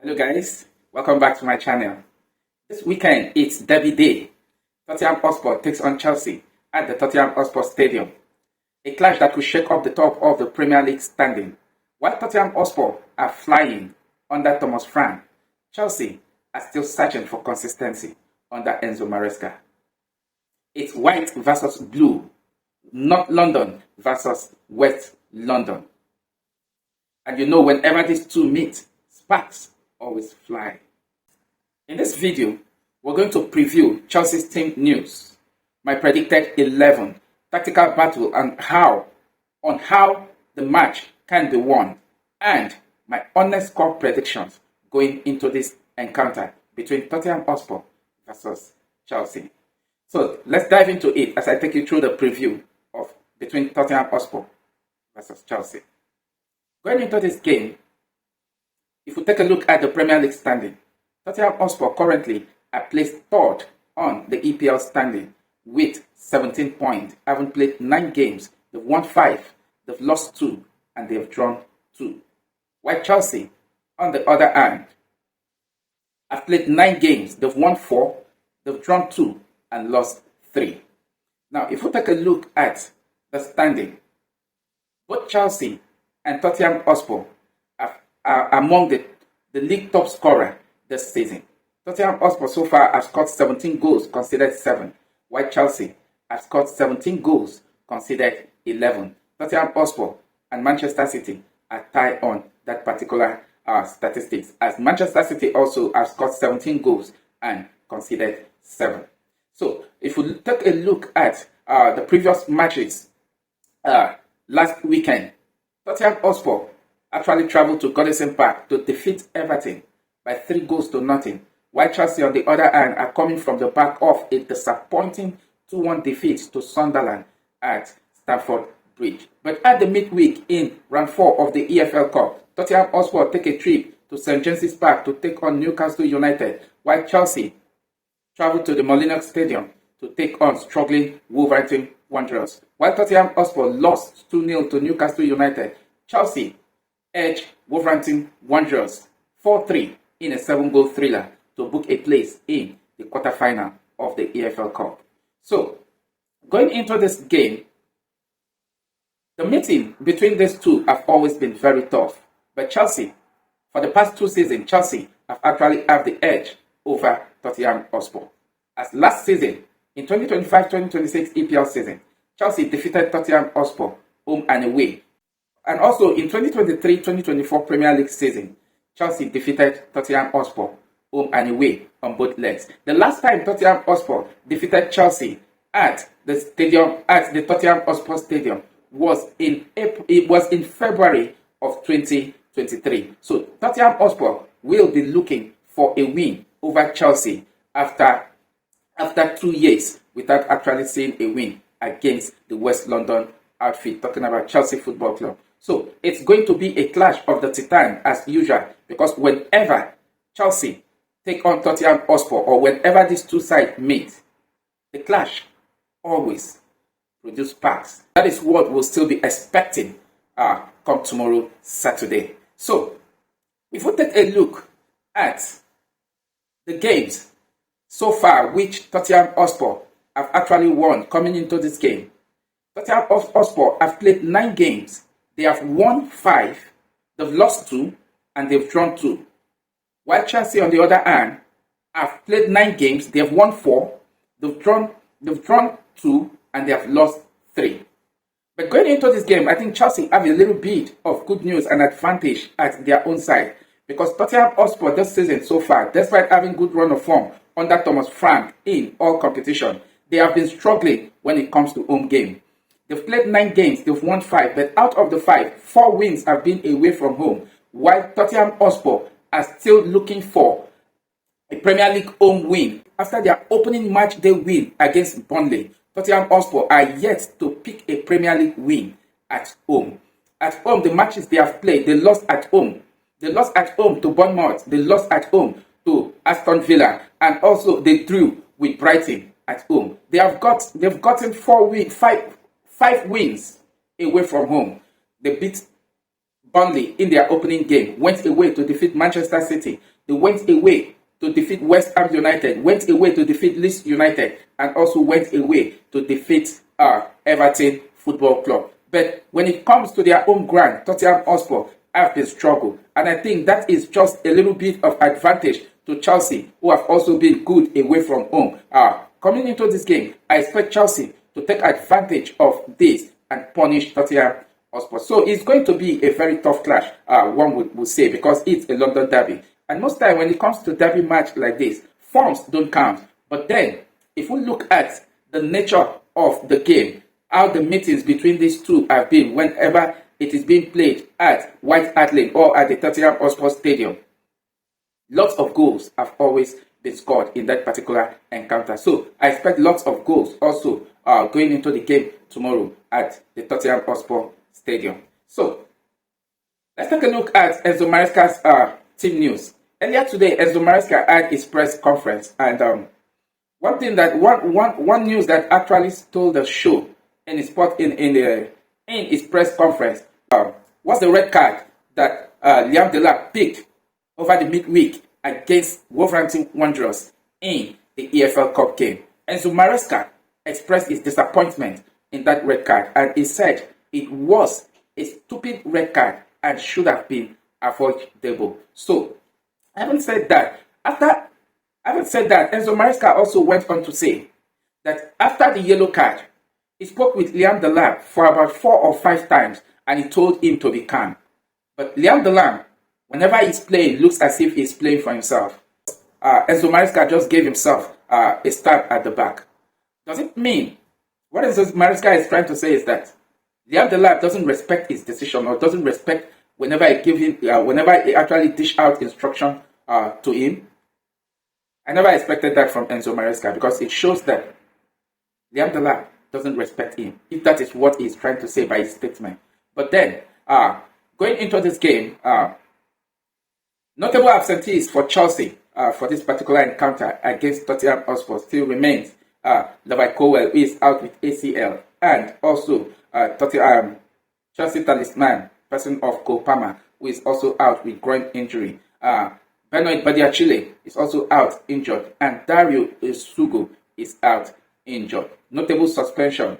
Hello guys, welcome back to my channel. This weekend it's Derby Day. Tottenham Hotspur takes on Chelsea at the Tottenham Hotspur Stadium. A clash that could shake up the top of the Premier League standing. While Tottenham Hotspur are flying under Thomas Frank, Chelsea are still searching for consistency under Enzo Maresca. It's white versus blue, North London versus West London. And you know, whenever these two meet, sparks always fly. In this video, we're going to preview Chelsea's team news, my predicted 11, tactical battle, and how the match can be won, and my honest score predictions going into this encounter between Tottenham Hotspur versus Chelsea. So let's dive into it as I take you through the preview of between Tottenham Hotspur versus Chelsea. Going into this game, if we take a look at the Premier League standing, Tottenham Hotspur currently are placed third on the EPL standing with 17 points. Haven't played 9 games. They've won 5, they've lost 2, and they've drawn 2. While Chelsea, on the other hand, have played 9 games. They've won 4, they've drawn 2, and lost 3. Now, if we take a look at the standing, both Chelsea and Tottenham Hotspur are among the league top scorer this season. Tottenham Hotspur so far have scored 17 goals, considered 7, while Chelsea have scored 17 goals, considered 11. Tottenham Hotspur and Manchester City are tied on that particular statistics, as Manchester City also have scored 17 goals and considered 7. So, if we take a look at the previous matches last weekend, Tottenham Hotspur actually traveled to Goodison Park to defeat Everton by 3 goals to nothing, while Chelsea, on the other hand, are coming from the back of a disappointing 2-1 defeat to Sunderland at Stamford Bridge. But at the midweek in round 4 of the EFL Cup, Tottenham Hotspur take a trip to St James's Park to take on Newcastle United, while Chelsea traveled to the Molyneux Stadium to take on struggling Wolverhampton Wanderers. While Tottenham Hotspur lost 2-0 to Newcastle United, Chelsea edged Wolverhampton Wanderers 4-3 in a 7-goal thriller to book a place in the quarterfinal of the EFL Cup. So, going into this game, the meeting between these two have always been very tough. But Chelsea, for the past 2 seasons, Chelsea have actually had the edge over Tottenham Hotspur. As last season, in 2025-2026 EPL season, Chelsea defeated Tottenham Hotspur home and away. And also in 2023-2024 Premier League season, Chelsea defeated Tottenham Hotspur home and away on both legs. The last time Tottenham Hotspur defeated Chelsea at the Tottenham Hotspur Stadium was in February of 2023. So Tottenham Hotspur will be looking for a win over Chelsea after 2 years without actually seeing a win against the West London outfit, talking about Chelsea Football Club. So it's going to be a clash of the Titan as usual, because whenever Chelsea take on Tottenham Hotspur or whenever these two sides meet, the clash always produce sparks. That is what we'll still be expecting come tomorrow, Saturday. So if we take a look at the games so far which Tottenham Hotspur have actually won coming into this game, Tottenham Hotspur have played 9 games. They have won 5, they've lost 2, and they've drawn 2. While Chelsea, on the other hand, have played 9 games. They have won 4, they've drawn 2, and they have lost 3. But going into this game, I think Chelsea have a little bit of good news and advantage at their own side, because Tottenham Hotspur this season so far, despite having good run of form under Thomas Frank in all competition, they have been struggling when it comes to home game. They've played 9 games, they've won 5, but out of the 5, 4 wins have been away from home, while Tottenham Hotspur are still looking for a Premier League home win. After their opening match day win against Burnley, Tottenham Hotspur are yet to pick a Premier League win at home. At home, the matches they have played, they lost at home. They lost at home to Bournemouth, they lost at home to Aston Villa, and also they drew with Brighton at home. They've gotten 5 wins away from home. They beat Burnley in their opening game went away to defeat Manchester City. They went away to defeat West Ham United, went away to defeat Leeds United, and also went away to defeat Everton Football Club. But when it comes to their home ground, Tottenham Hotspur have been struggle. And I think that is just a little bit of advantage to Chelsea, who have also been good away from home. Coming into this game, I expect Chelsea to take advantage of this and punish Tottenham Hotspur. So it's going to be a very tough clash, one would say, because it's a London derby. And most time when it comes to derby match like this, forms don't count. But then, if we look at the nature of the game, how the meetings between these two have been whenever it is being played at White Hart Lane or at the Tottenham Hotspur Stadium, lots of goals have always been scored in that particular encounter. So I expect lots of goals also going into the game tomorrow at the Tottenham Hotspur Stadium. So let's take a look at Enzo Maresca's team news. Earlier today, Enzo Maresca had his press conference, and one news that actually stole the show in his his press conference was the red card that Liam Delap picked over the midweek against Wolverhampton Wanderers in the EFL Cup game. Enzo Maresca expressed his disappointment in that red card, and he said it was a stupid red card and should have been avoidable. So, having said that, Enzo Maresca also went on to say that after the yellow card, he spoke with Liam Delap for about 4 or 5 times, and he told him to be calm. But Liam Delap, whenever he's playing, looks as if he's playing for himself. Enzo Maresca just gave himself a stab at the back. Does it mean what Enzo Maresca is trying to say is that Liam Delap doesn't respect his decision, or doesn't respect whenever he actually dish out instruction to him? I never expected that from Enzo Maresca, because it shows that Liam Delap doesn't respect him, if that is what he's trying to say by his statement. But then, going into this game, notable absentees for Chelsea for this particular encounter against Tottenham Hotspur still remains Lavia Caicedo, who is out with ACL, and also Chelsea talisman, person of Cole Palmer, who is also out with groin injury. Benoit Badiashile is also out injured, and Dario Isugo is out injured. Notable suspension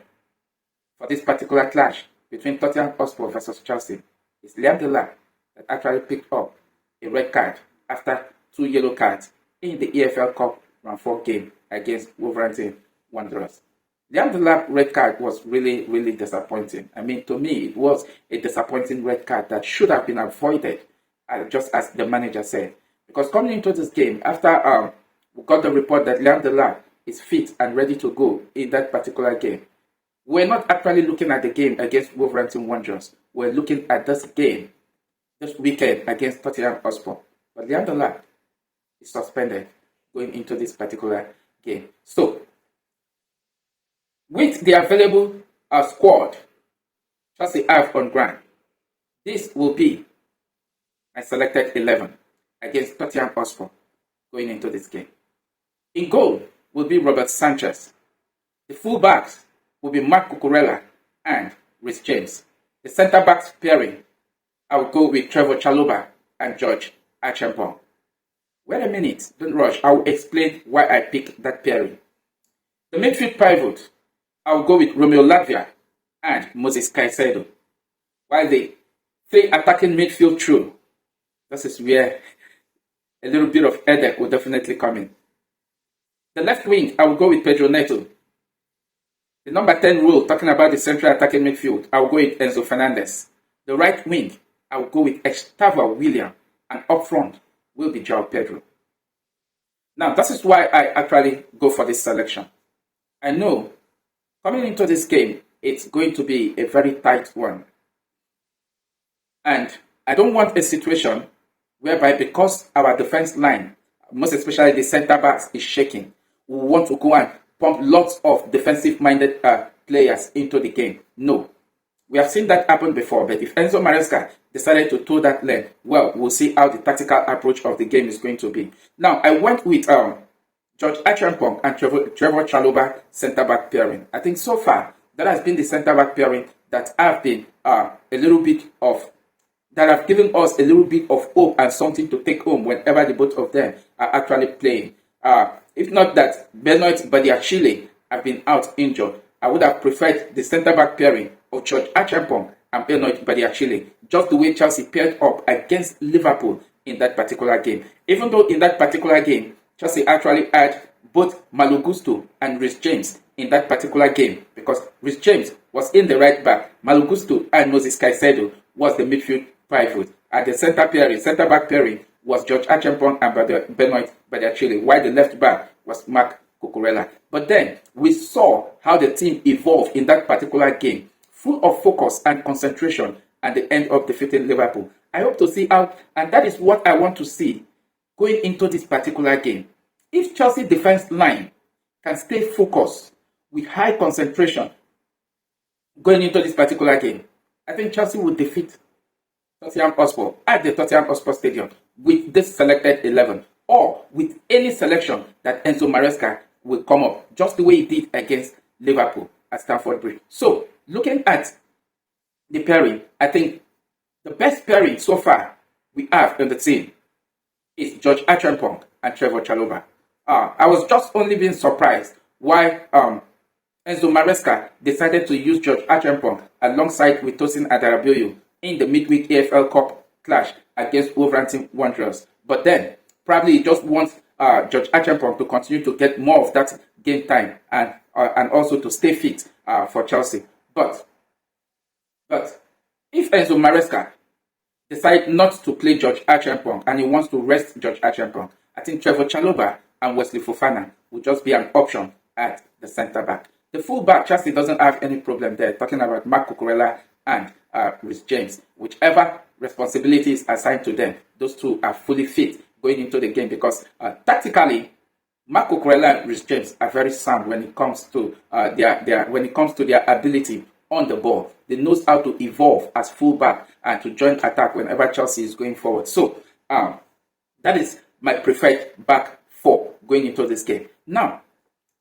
for this particular clash between Tottenham Hotspur versus Chelsea is Liam Delap, that actually picked up a red card after 2 yellow cards in the EFL Cup round 4 game against Wolverhampton Wanderers. Liam Delap red card was really, really disappointing. I mean, to me, it was a disappointing red card that should have been avoided, just as the manager said. Because coming into this game, after we got the report that Liam Delap is fit and ready to go in that particular game, we're not actually looking at the game against Wolverhampton Wanderers. We're looking at this game this weekend against Tottenham Hotspur. But Liam Delap is suspended going into this particular game. So, with the available squad Chelsea have on ground, this will be my selected 11 against Tottenham Hotspur going into this game. In goal will be Robert Sanchez. The full-backs will be Mark Cucurella and Reece James. The centre-backs pairing, I will go with Trevor Chalobah and George Achampong. Wait a minute, don't rush. I will explain why I picked that pairing. The midfield pivot, I will go with Romeo Lavia and Moses Caicedo. While the 3 attacking midfield trio, this is where a little bit of headache will definitely come in. The left wing, I will go with Pedro Neto. The number 10 rule, talking about the central attacking midfield, I will go with Enzo Fernandez. The right wing, I will go with Estava William. And up front will be João Pedro. Now, this is why I actually go for this selection. I know, coming into this game, it's going to be a very tight one. And I don't want a situation whereby, because our defense line, most especially the centre backs, is shaking, we want to go and pump lots of defensive-minded players into the game. No. We have seen that happen before, but if Enzo Maresca decided to toe that leg, well, we'll see how the tactical approach of the game is going to be. Now, I went with George Achampong and Trevor Chalobah centre-back pairing. I think so far, that has been the centre-back pairing that have been a little bit of that have given us a little bit of hope and something to take home whenever the both of them are actually playing. If not that Benoit Badiashile have been out injured, I would have preferred the centre-back pairing of George Achampong and Benoit Badiashile, just the way Chelsea paired up against Liverpool in that particular game. Even though in that particular game, Chelsea actually had both Malo Gusto and Reece James in that particular game, because Reece James was in the right back, Malo Gusto and Moses Caicedo was the midfield pivot. At the centre-back pairing was George Achampong and Benoit Badiashile, while the left back was Marc Cucurella. But then we saw how the team evolved in that particular game, full of focus and concentration, at the end of defeating Liverpool. I hope to see how, and that is what I want to see going into this particular game. If Chelsea defense line can stay focused with high concentration going into this particular game, I think Chelsea will defeat Tottenham Hotspur at the Tottenham Hotspur Stadium with this selected 11, or with any selection that Enzo Maresca will come up, just the way he did against Liverpool at Stamford Bridge. So, looking at the pairing, I think the best pairing so far we have in the team is George Achampong and Trevor Chalobah. I was just only being surprised why Enzo Maresca decided to use George Achampong alongside with Tosin Adarabioyo in the midweek AFL Cup clash against Wolverhampton Wanderers. But then, probably he just wants George Achampong to continue to get more of that game time and also to stay fit for Chelsea. But if Enzo Maresca decides not to play George Achampong and he wants to rest George Achampong, I think Trevor Chalobah and Wesley Fofana will just be an option at the centre-back. The full-back, Chelsea doesn't have any problem there, talking about Marc Cucurella and Reece James. Whichever responsibility is assigned to them, those two are fully fit going into the game, because tactically, Marc Cucurella and Reece James are very sound when it comes to their ability on the ball. They know how to evolve as full-back and to join attack whenever Chelsea is going forward. So that is my preferred back four going into this game. Now,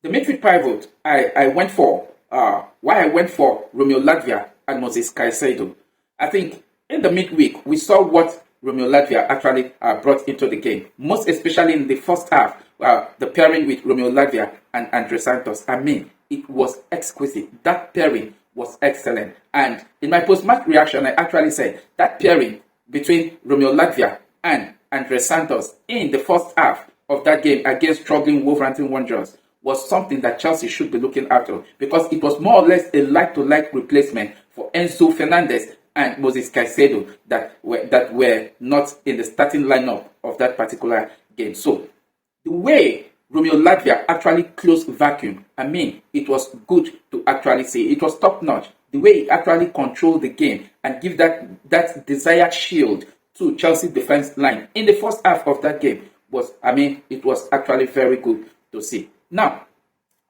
the midfield pivot I went for, why I went for Romeo Lavia and Moses Caicedo. I think in the midweek, we saw what Romeo Lavia actually brought into the game, most especially in the first half, the pairing with Romeo Lavia and Andre Santos. I mean, it was exquisite. That pairing was excellent. And in my post-match reaction, I actually said that pairing between Romeo Lavia and Andre Santos in the first half of that game against struggling Wolverhampton Wanderers was something that Chelsea should be looking after, because it was more or less a like-to-like replacement for Enzo Fernandez and Moses Caicedo that were not in the starting lineup of that particular game. So the way Romeo Lavia actually closed vacuum, I mean, it was good to actually see. It was top-notch. The way he actually controlled the game and give that desired shield to Chelsea defense line in the first half of that game was, I mean, it was actually very good to see. Now,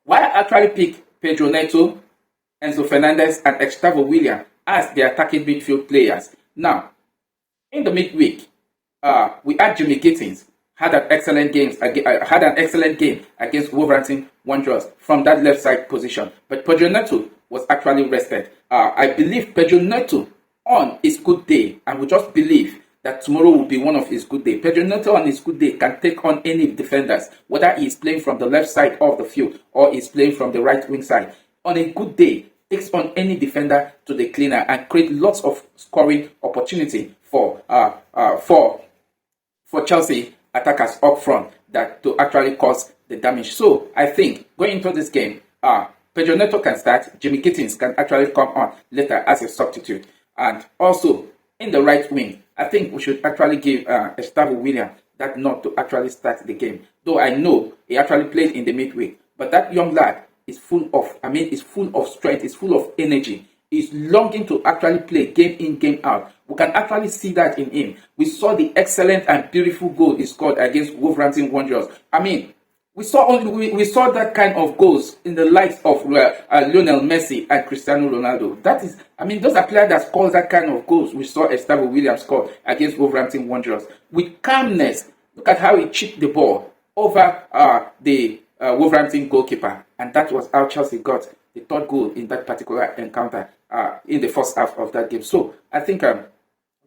why I actually picked Pedro Neto, Enzo Fernandez, and Gustavo Willian as the attacking midfield players. Now, in the midweek, we had Jimmy Gittins had an excellent game against Wolverhampton Wanderers from that left side position. But Pedro Neto was actually rested. I believe Pedro Neto on his good day, and we just believe that tomorrow will be one of his good days. Pedro Neto on his good day can take on any defenders, whether he is playing from the left side of the field or he's playing from the right wing side. On a good day, takes on any defender to the cleaner and create lots of scoring opportunity for Chelsea attackers up front that to actually cause the damage. So I think going into this game, Pedro Neto can start. Jimmy Gittins can actually come on later as a substitute, and also in the right wing, I think we should actually give Gustavo Willian that nod to actually start the game. Though I know he actually played in the midweek, but that young lad is full of strength, is full of energy. He's longing to actually play game in, game out. We can actually see that in him. We saw the excellent and beautiful goal he scored against Wolverhampton Wanderers. I mean, we saw that kind of goals in the likes of Lionel Messi and Cristiano Ronaldo. That is, I mean, those are players that score that kind of goals. We saw Gustavo Willian score against Wolverhampton Wanderers with calmness. Look at how he chipped the ball over the Wolverhampton goalkeeper, and that was how Chelsea got the third goal in that particular encounter in the first half of that game. So I think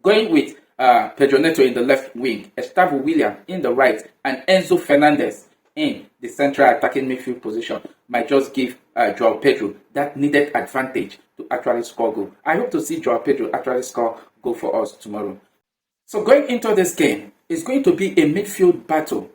Going with Pedro Neto in the left wing, Gustavo William in the right, and Enzo Fernandez in the central attacking midfield position might just give Joao Pedro that needed advantage to actually score goal. I hope to see Joao Pedro actually score goal for us tomorrow. So going into this game, it's going to be a midfield battle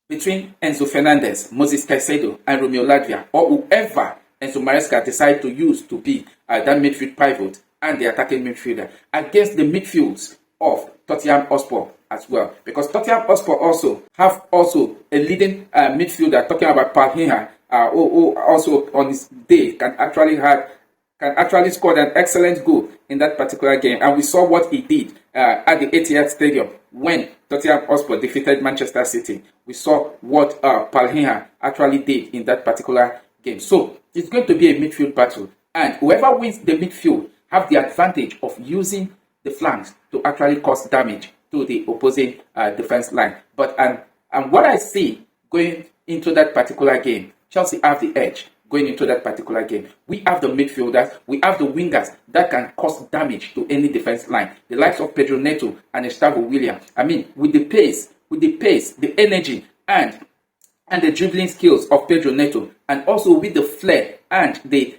between Enzo Fernandez, Moses Caicedo, and Romeo Lavia, or whoever Enzo Maresca decide to use to be that midfield pivot and the attacking midfielder against the midfields of Tottenham Hotspur as well. Because Tottenham Hotspur also have a leading midfielder, talking about Palhinha, who also on his day can actually score an excellent goal in that particular game. And we saw what he did at the Etihad Stadium when Tottenham Hotspur defeated Manchester City. We saw what Palhinha actually did in that particular game. So it's going to be a midfield battle. And whoever wins the midfield have the advantage of using the flanks to actually cause damage to the opposing defense line. But and what I see going into that particular game, Chelsea have the edge going into that particular game. We have the midfielders, we have the wingers that can cause damage to any defense line. The likes of Pedro Neto and Gustavo William. I mean, with the pace, the energy, and the dribbling skills of Pedro Neto, and also with the flair and the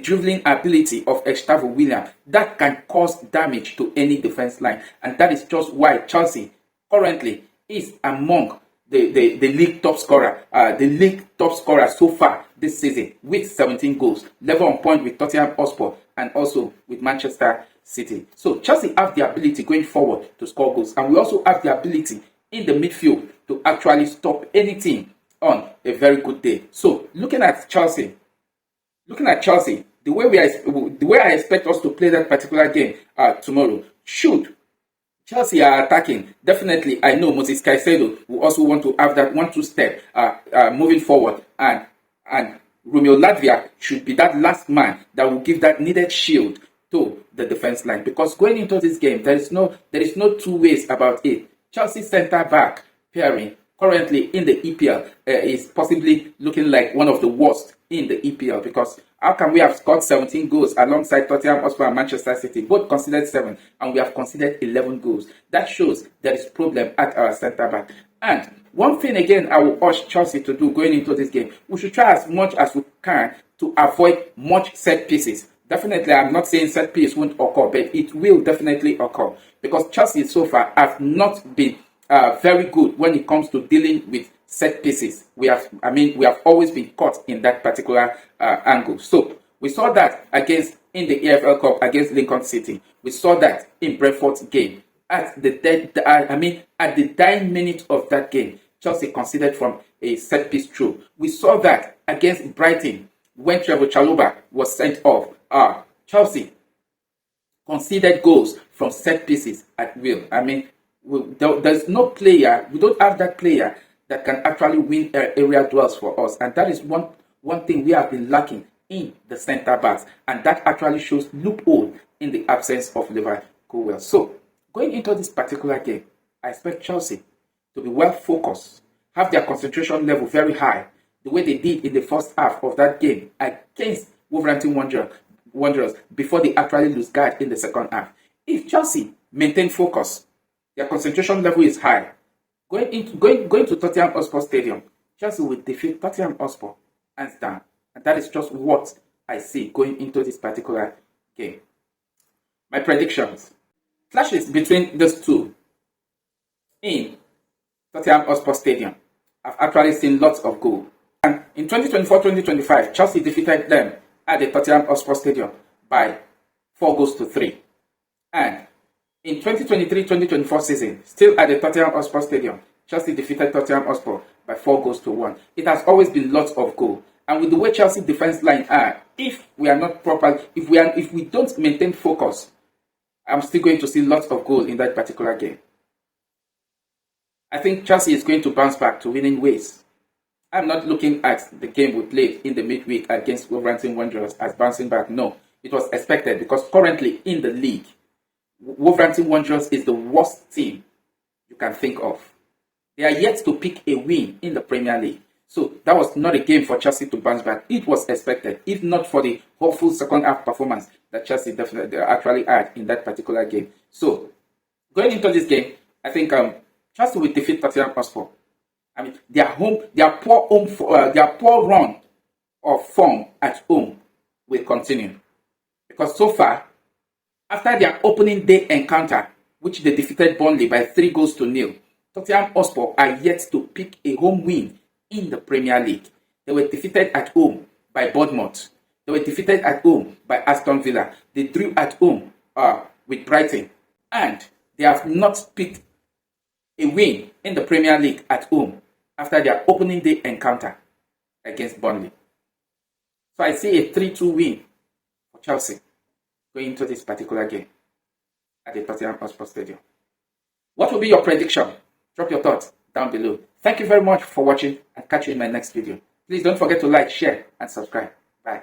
dribbling ability of Gustavo William, that can cause damage to any defense line. And that is just why Chelsea currently is among the league top scorer, so far this season with 17 goals, level on point with Tottenham Hotspur and also with Manchester City. So Chelsea have the ability going forward to score goals, and we also have the ability in the midfield to actually stop anything on a very good day. So looking at Chelsea, the way I expect us to play that particular game tomorrow, should Chelsea are attacking, definitely I know Moses Caicedo will also want to have that 1-2 step moving forward, and Romeo Lavia should be that last man that will give that needed shield to the defense line. Because going into this game, there is no two ways about it. Chelsea centre back pairing currently in the EPL is possibly looking like one of the worst in the EPL, because how can we have scored 17 goals alongside Tottenham Hotspur and Manchester City, both considered 7, and we have considered 11 goals? That shows there is problem at our centre back. And one thing again I will urge Chelsea to do going into this game, we should try as much as we can to avoid much set pieces. Definitely, I'm not saying set piece won't occur, but it will definitely occur, because Chelsea so far have not been very good when it comes to dealing with set pieces. We have always been caught in that particular angle. So we saw that in the EFL Cup against Lincoln City. We saw that in Brentford's game. At the dying minute of that game, Chelsea conceded from a set piece through. We saw that against Brighton when Trevor Chalobah was sent off. Chelsea conceded goals from set pieces at will. There's no player, we don't have that player that can actually win area duels for us, and that is one thing we have been lacking in the centre backs, and that actually shows loophole in the absence of Lavia Caicedo. So going into this particular game, I expect Chelsea to be well focused, have their concentration level very high, the way they did in the first half of that game against Wolverhampton Wanderers before they actually lose guard in the second half. If Chelsea maintain focus, their concentration level is high, going to Tottenham Hotspur Stadium, Chelsea will defeat Tottenham Hotspur hands down. And that is just what I see going into this particular game. My predictions. Clashes between these two in Tottenham Hotspur Stadium. I've actually seen lots of goals. And in 2024-2025, Chelsea defeated them at the Tottenham Hotspur Stadium by 4-3. And in 2023-2024 season, still at the Tottenham Hotspur Stadium, Chelsea defeated Tottenham Hotspur by 4-1. It has always been lots of goals. And with the way Chelsea defense line are, if we are not proper, if we don't maintain focus, I'm still going to see lots of goals in that particular game. I think Chelsea is going to bounce back to winning ways. I'm not looking at the game we played in the midweek against Wolverhampton Wanderers as bouncing back. No, it was expected, because currently in the league, Wolverhampton Wanderers is the worst team you can think of. They are yet to pick a win in the Premier League. So that was not a game for Chelsea to bounce back. It was expected, if not for the hopeful second half performance that Chelsea definitely actually had in that particular game. So going into this game, I think Chelsea will defeat Tottenham Hotspur. I mean, their poor run of form at home will continue, because so far, after their opening day encounter, which they defeated Burnley by 3-0, Tottenham Hotspur are yet to pick a home win in the Premier League. They were defeated at home by Bournemouth. They were defeated at home by Aston Villa. They drew at home with Brighton. And they have not picked a win in the Premier League at home after their opening day encounter against Burnley. So I see a 3-2 win for Chelsea going into this particular game at the Tottenham Hotspur Stadium. What will be your prediction? Drop your thoughts down below. Thank you very much for watching, and catch you in my next video. Please don't forget to like, share, and subscribe. Bye.